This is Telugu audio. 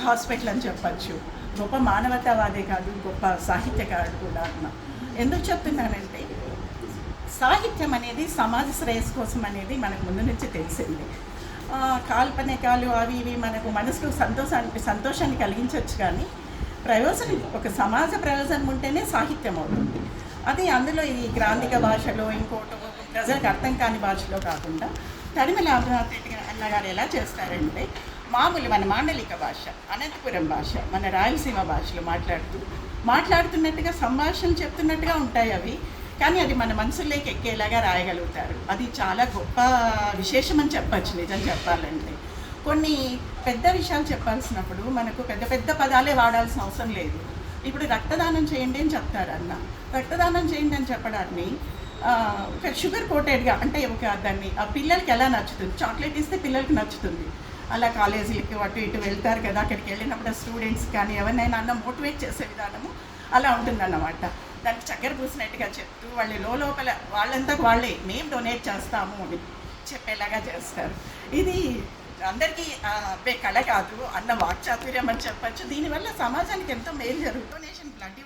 హాస్పిటల్ అని చెప్పచ్చు. గొప్ప మానవతావాదే కాదు, గొప్ప సాహిత్యకారుడు కూడా అన్న. ఎందుకు చెప్తున్నానంటే సాహిత్యం అనేది సమాజ శ్రేయస్సు కోసం అనేది మనకు ముందు నుంచి తెలిసింది. కాల్పనికాలు అవి ఇవి మనకు మనసుకు సంతోషాన్ని కలిగించవచ్చు, కానీ ప్రయోజనం ఒక సమాజ ప్రయోజనం ఉంటేనే సాహిత్యం అవుతుంది. అది అందులో ఈ గ్రాంధిక భాషలో ఇంకోటి ప్రజలకు అర్థం కాని భాషలో కాకుండా తరిమల అమర్నాథ్ రెడ్డి అన్నగారు ఎలా చేస్తారంటే మామూలు మన మాండలిక భాష, అనంతపురం భాష, మన రాయలసీమ భాషలో మాట్లాడుతున్నట్టుగా సంభాషణ చెప్తున్నట్టుగా ఉంటాయి అవి, కానీ అది మన మనసుల్లోకి ఎక్కేలాగా రాయగలుగుతారు. అది చాలా గొప్ప విశేషం అని చెప్పచ్చు. నిజం చెప్పాలంటే కొన్ని పెద్ద విషయాలు చెప్పాల్సినప్పుడు మనకు పెద్ద పెద్ద పదాలే వాడాల్సిన అవసరం లేదు. ఇప్పుడు రక్తదానం చేయండి అని చెప్తారు అన్న. రక్తదానం చేయండి అని చెప్పడాన్ని ఒక షుగర్ కోటెడ్గా అంటే దాన్ని ఆ పిల్లలకి ఎలా నచ్చుతుంది, చాక్లెట్ ఇస్తే పిల్లలకి నచ్చుతుంది. అలా కాలేజీలకి అటు ఇటు వెళ్తారు కదా, అక్కడికి వెళ్ళినప్పుడు స్టూడెంట్స్ కానీ ఎవరినైనా అన్న మోటివేట్ చేసే విధానము అలా ఉంటుందన్నమాట. దానికి చక్కెర పూసినట్టుగా చెప్తూ వాళ్ళు లోపల వాళ్ళంతా వాళ్ళే మేము డొనేట్ చేస్తాము అని చెప్పేలాగా చేస్తారు. ఇది అందరికీ కళ కాదు అన్న వాక్చాతుర్యం అని చెప్పచ్చు. దీనివల్ల సమాజానికి ఎంతో మేలు జరుగుతుంది. Donation blood